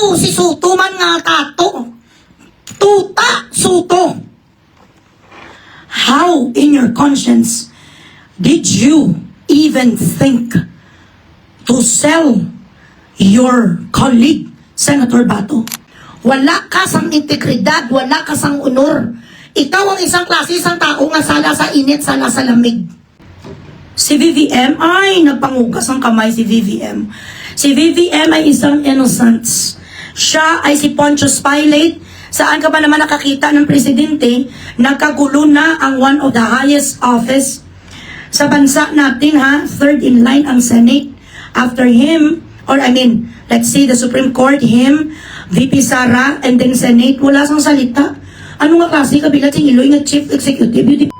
ikaw si Soto man nga kato. Tuta Soto. How in your conscience did you even think to sell your colleague, Senator Bato? Wala ka sang integridad, wala ka sang honor. Ikaw ang isang klase, isang tao nga sala sa init, sala sa lamig. Si VVM, ay, nagpangugas ang kamay si VVM. Si VVM ay isang innocent. Siya ay si Pontius Pilate. Saan ka ba naman nakakita ng presidente? Nagkagulo na ang one of the highest office sa bansa natin, ha? Third in line ang Senate. After him, or I mean, let's say the Supreme Court, him, VP Sara, and then Senate, wala sang salita. Ano nga klase kabilat sing Iloy nga Chief Executive?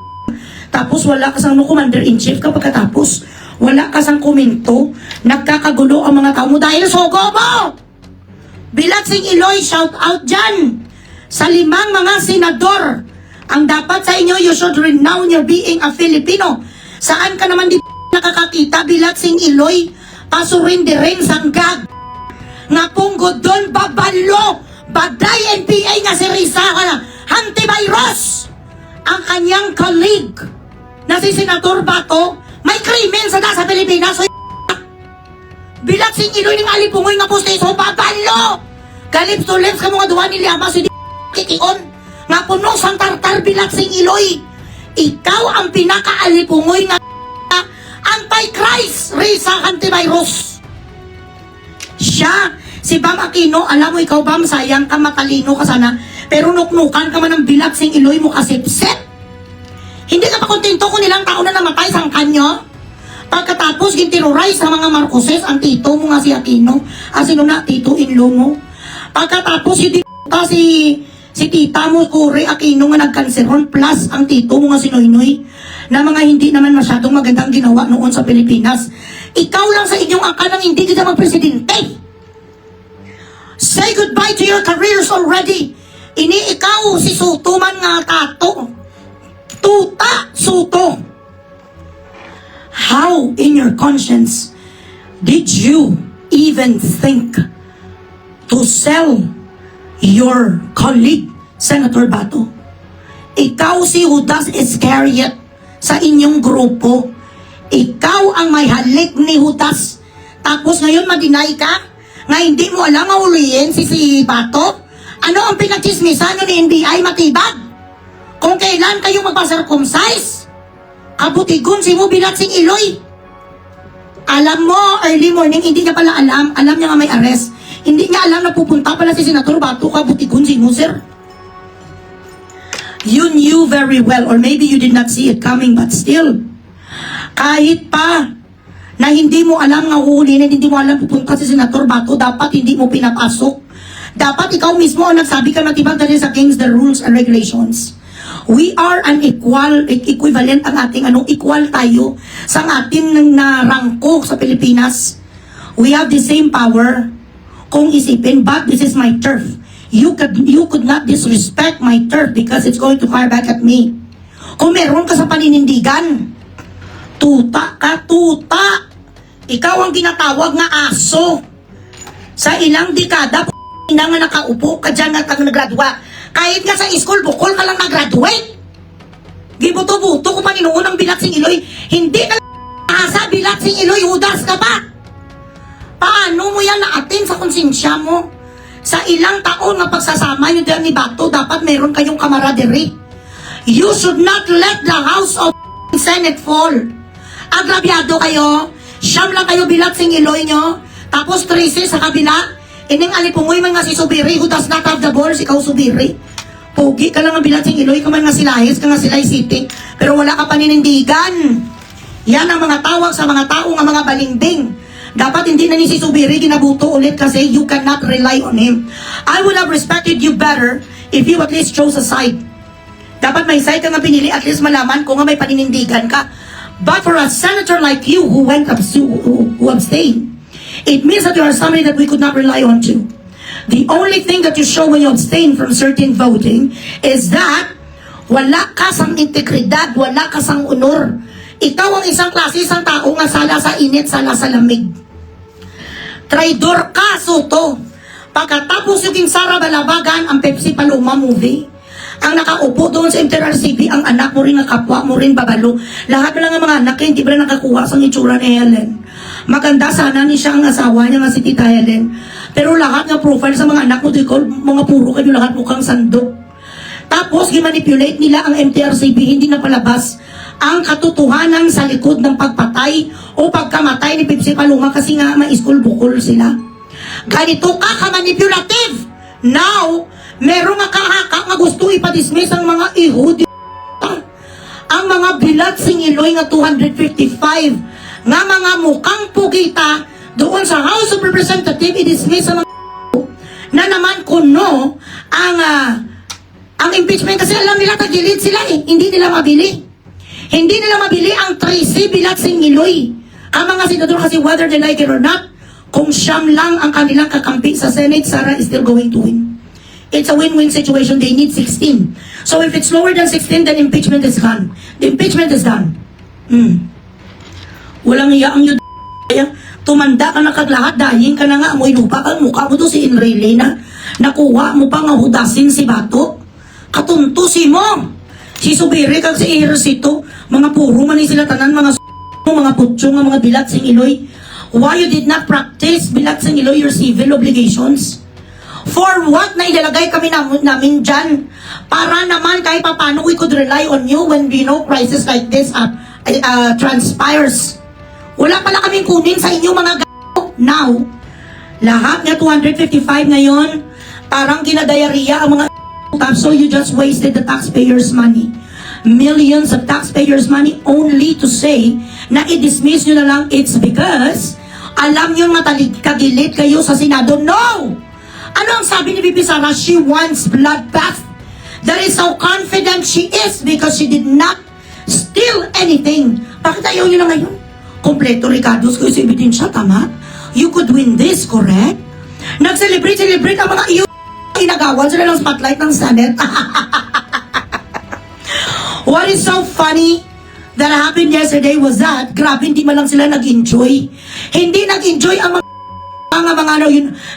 Tapos wala ka sang no Commander-in-Chief ka pagkatapos. Wala ka sang komento. Nagkakagulo ang mga tao mo dahil sogo mo! Bilat sing Iloy, shout out dyan! Sa 5 mga senador, ang dapat sa inyo, you should renown your being a Filipino. Saan ka naman di nakakakita, bilat sing Iloy, pasurin di rin sanggag. Nga punggod doon, babalo, baday NPA nga si Risa, antivirus. Ang kanyang colleague, na si Senator Bato, may krimen sa nasa Pilipinas. So, bilat sing Iloy ng alipungoy nga pustiso, babalo. Galips to lips ka mga duwa ni Liama, si Kikion, nga puno sang tartar bilat sing Iloy. Ikaw ang pinakaalipungoy nga anti-Christ, Risa antivirus. Siya, si Bam Aquino, alam mo ikaw Bam, sayang ka, matalino ka sana, pero nuknukan ka man ng bilat sing Iloy mo kasipsip. Hindi ka pa kontento kung ilang taon na namatay sang kanyo? Pagkatapos, ginterrorize sa mga Marcoses, ang tito mo nga si Aquino, sino na, tito-in-law mo. Pagkatapos, si tita mo, Kore Aquino nga nagkanseron, plus ang tito mo nga si Noynoy, na mga hindi naman masyadong magandang ginawa noon sa Pilipinas. Ikaw lang sa inyong angkanang hindi kita magpresidente. Say goodbye to your careers already. Ini ikaw si Soto man nga kato. Tuta Soto. How in your conscience did you even think to sell your colleague, Senator Bato? Ikaw si Judas Iscariot sa inyong grupo. Ikaw ang may halik ni Judas. Tapos ngayon madinay ka? Nga hindi mo alam mauliin si Bato? Ano ang pinagchismisan nyo ni NBI matibag? Kung kailan kayo magpa-circumcise? Kabutigon si mo bilat sing Iloy. Alam mo, early morning, hindi niya pala alam. Alam niya nga may arrest. Hindi niya alam na pupunta pala si Senator Bato, kabutigon si mo, sir. You knew very well, or maybe you did not see it coming, but still, kahit pa na hindi mo alam nga huhulihin, hindi mo alam pupunta si Senator Bato, dapat hindi mo pinapasok. Dapat ikaw mismo ang nagsabi ka matibag dahil sa against the rules and regulations. We are an equivalent ang ating equal tayo sa ating narangko sa Pilipinas. We have the same power kung isipin, but this is my turf. You could not disrespect my turf because it's going to fire back at me. Kung meron ka sa paninindigan, tuta ka, tuta. Ikaw ang ginatawag nga aso. Sa ilang dekada, na nga nakaupo ka dyan at nagradua. Kahit nga sa school, bukol ka lang nag-graduate. Gibuto-buto ko pa ninuon ang bilat sing Iloy. Hindi ka asa bilat sing Iloy, Judas ka ba? Paano mo yan naatin sa konsensya mo? Sa ilang taon na pagsasama nyo dyan ni Bato, dapat meron kayong camaraderie. You should not let the House of Senate fall. Agrabyado kayo. Siyam lang kayo bilat sing Iloy nyo. Tapos 13 sa kabila. Ining alipungoy man nga si Subiri, who does not have the balls, ikaw Subiri. Pogi ka lang ang bilat sing Iloy, ka man nga silahis, ka nga silay city. Pero wala ka paninindigan. Yan ang mga tawag sa mga tao nga mga balingbing. Dapat hindi na ni si Subiri ginabuto ulit kasi you cannot rely on him. I would have respected you better if you at least chose a side. Dapat may side ka nga pinili, at least malaman kung nga may paninindigan ka. But for a senator like you who abstained, it means that you are somebody that we could not rely on to. The only thing that you show when you abstain from certain voting is that wala ka sang integridad, wala ka sang honor. Ikaw ang isang klase, isang tao nga sala sa init, sala sa lamig. Traidor ka, Soto. Pagkatapos yung Sara Balabagan, ang Pepsi Paloma movie, ang nakaupo doon sa MTRCB, ang anak mo rin, ang kapwa mo rin, babalo. Lahat na lang ang mga anak, hindi ba nakakuha sa itsura ni Helen? Maganda sana ni siya ang asawa niya nga si Tita Helen. Pero lahat ng profile sa mga anak mo, di ko, mga puro kayo lahat mukhang sandok. Tapos, gimanipulate nila ang MTRCB, hindi na palabas ang katotohanan sa likod ng pagpatay o pagkamatay ni Pepsi Paloma kasi nga ma-school bukol sila. Ganito ka-manipulative. Now, merong nga kahaka nga gusto ipadismiss ang mga ihudi, ang mga bilat singiloy nga 255 nga mga mukhang pugita doon sa House of Representatives, i-dismiss ang mga na naman kuno ang impeachment kasi alam nila tagilid sila hindi nila mabili. Hindi nila mabili ang 3C bilat singiloy. Ang mga senador kasi whether they like it or not, kung siyam lang ang kanilang kakampi sa Senate, Sara is still going to win. It's a win-win situation. They need 16. So if it's lower than 16, then impeachment is gone. The impeachment is done. Walang iya ang tumanda ka na kaglahat, dahin ka na nga, amoy lupa ka, mukha mo to si Enrile na nakuha mo pa nga hudasin si Bato. Katuntusi mo. Si Subiri kag si Ejercito, mga puro man sila tanan, mga putsyong, mga bilat sing iloy. Why you did not practice bilat sing iloy your civil obligations? For what na ilalagay kami namin dyan? Para naman kahit papano we could rely on you when we know crisis like this transpires. Wala pala kaming kunin sa inyo mga Now, lahat nga 255 ngayon, parang ginadayariya ang mga so you just wasted the taxpayers' money. Millions of taxpayers' money only to say na i-dismiss nyo na lang it's because alam nyo kagilid kayo sa Senado. No! Ano ang sabi ni Bibi Sara? She wants bloodbath. That is how confident she is because she did not steal anything. Bakit ayaw nyo na ngayon? Kompleto Ricardo's ko yung ebidensya, tama? You could win this, correct? Nag-celebrate ang mga iyo. Inagawan sila ng spotlight ng Senate. What is so funny that happened yesterday was that grabe hindi man lang sila nag-enjoy. Hindi nag-enjoy ang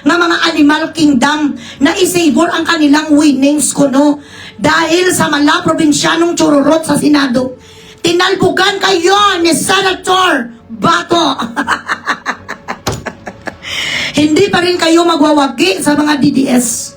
mga animal kingdom na isavor ang kanilang winnings kuno dahil sa mala probinsyanong chururot sa Senado. Tinalbugan kayo ni Senator Bato. Hindi pa rin kayo magwawagi sa mga DDS.